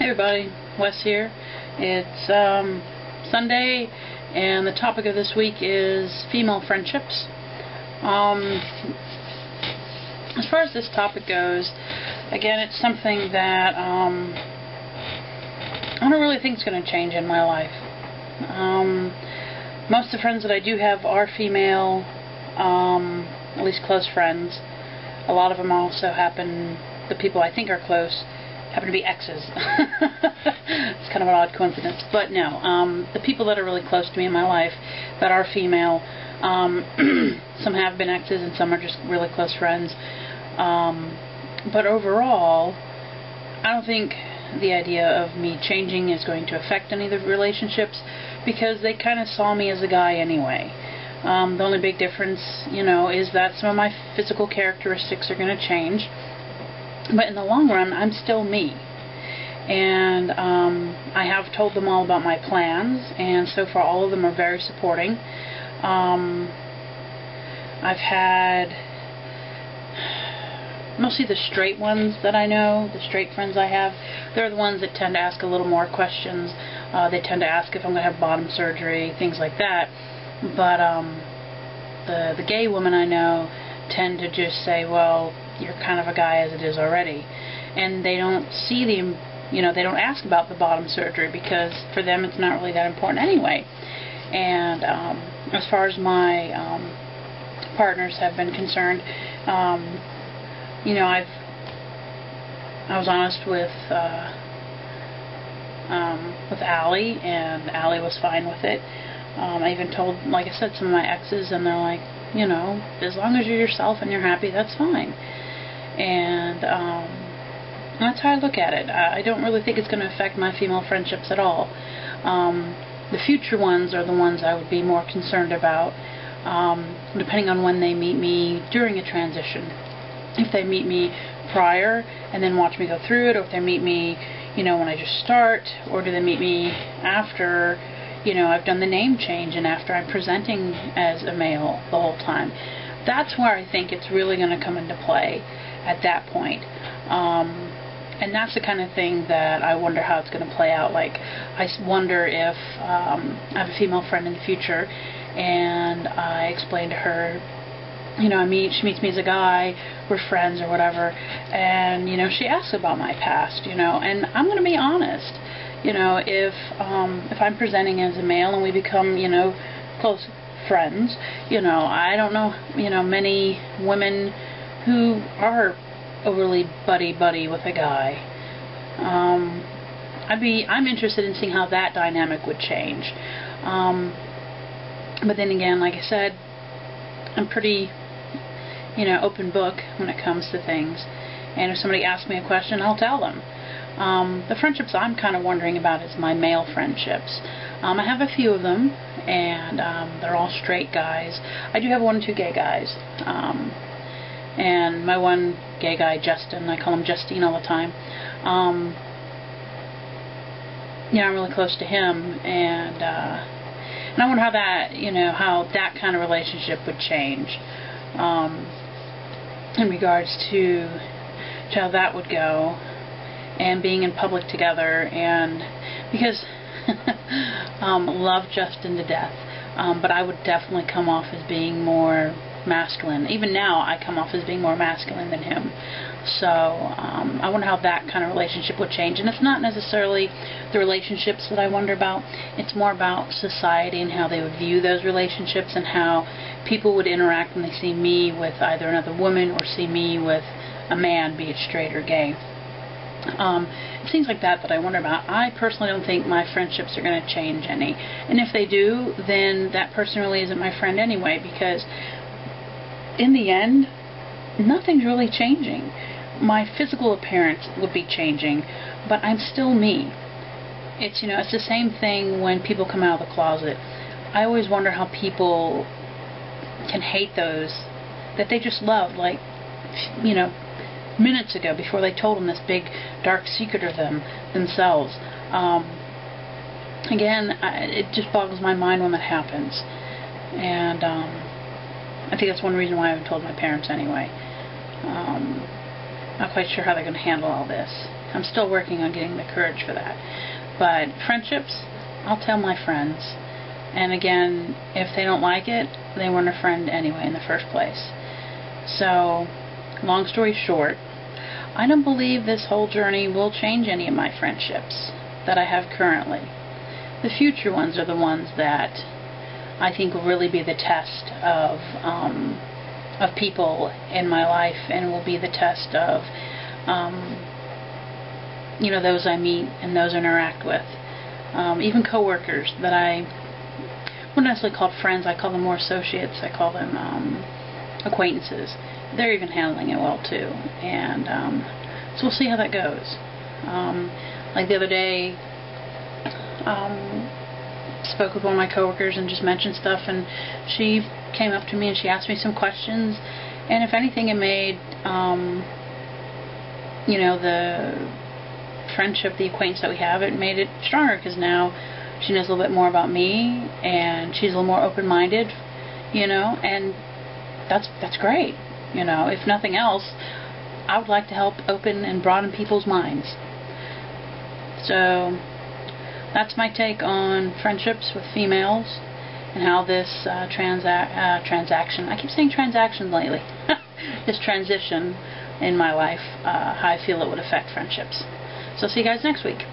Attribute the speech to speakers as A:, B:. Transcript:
A: everybody, Wes here. It's Sunday, and the topic of this week is female friendships. As far as this topic goes, again, it's something that I don't really think is going to change in my life. Most of the friends that I do have are female, at least close friends. A lot of them also happen, the people I think are close, happen to be exes. It's kind of an odd coincidence. But no, the people that are really close to me in my life that are female, some have been exes and some are just really close friends. But overall, I don't think the idea of me changing is going to affect any of the relationships, because they kind of saw me as a guy anyway. The only big difference, is that some of my physical characteristics are going to change. But in the long run, I'm still me. And I have told them all about my plans, and so far all of them are very supporting. I've had mostly the straight ones that I know, the straight friends I have. They're the ones that tend to ask a little more questions. They tend to ask if I'm going to have bottom surgery, things like that. But the gay women I know tend to just say, well, you're kind of a guy as it is already. And they don't see the, they don't ask about the bottom surgery, because for them it's not really that important anyway. And as far as my partners have been concerned, I was honest with Allie, and Allie was fine with it. I even told, like I said, some of my exes, and they're like, as long as you're yourself and you're happy, that's fine. And that's how I look at it. I don't really think it's going to affect my female friendships at all. The future ones are the ones I would be more concerned about, depending on when they meet me during a transition. If they meet me prior and then watch me go through it, or if they meet me, when I just start, or do they meet me after, I've done the name change and after I'm presenting as a male the whole time. That's where I think it's really going to come into play at that point. And that's the kind of thing that I wonder how it's going to play out. Like, I wonder if I have a female friend in the future, and I explain to her, she meets me as a guy, we're friends or whatever, and, she asks about my past, and I'm going to be honest. If I'm presenting as a male and we become, close friends, I don't know, many women who are overly buddy-buddy with a guy. I'm interested in seeing how that dynamic would change. But then again, like I said, I'm pretty, open book when it comes to things. And if somebody asks me a question, I'll tell them. The friendships I'm kind of wondering about is my male friendships. I have a few of them, and they're all straight guys. I do have one or two gay guys. And my one gay guy, Justin, I call him Justine all the time. I'm really close to him, and I wonder how that, how that kind of relationship would change in regards to how that would go, and being in public together, and because love Justin to death, but I would definitely come off as being more masculine. Even now, I come off as being more masculine than him. So I wonder how that kind of relationship would change. And it's not necessarily the relationships that I wonder about. It's more about society and how they would view those relationships, and how people would interact when they see me with either another woman or see me with a man, be it straight or gay. Things like that I wonder about. I personally don't think my friendships are going to change any. And if they do, then that person really isn't my friend anyway, because in the end, nothing's really changing. My physical appearance would be changing, but I'm still me. It's, it's the same thing when people come out of the closet. I always wonder how people can hate those that they just loved, like, minutes ago, before they told them this big dark secret of themselves. Again, it just boggles my mind when that happens. And I think that's one reason why I haven't told my parents anyway. Not quite sure how they're going to handle all this. I'm still working on getting the courage for that. But friendships, I'll tell my friends. And again, if they don't like it, they weren't a friend anyway in the first place. So, long story short, I don't believe this whole journey will change any of my friendships that I have currently. The future ones are the ones that I think will really be the test of people in my life, and will be the test of those I meet and those I interact with. Even coworkers that I wouldn't necessarily call friends, I call them more associates, I call them acquaintances. They're even handling it well too, and so we'll see how that goes. Like the other day, spoke with one of my coworkers and just mentioned stuff, and she came up to me and she asked me some questions, and if anything, it made the friendship, the acquaintance that we have, it made it stronger, because now she knows a little bit more about me, and she's a little more open-minded, and that's great. If nothing else, I would like to help open and broaden people's minds. So that's my take on friendships with females, and how this transaction, I keep saying transaction lately, this transition in my life, how I feel it would affect friendships. So see you guys next week.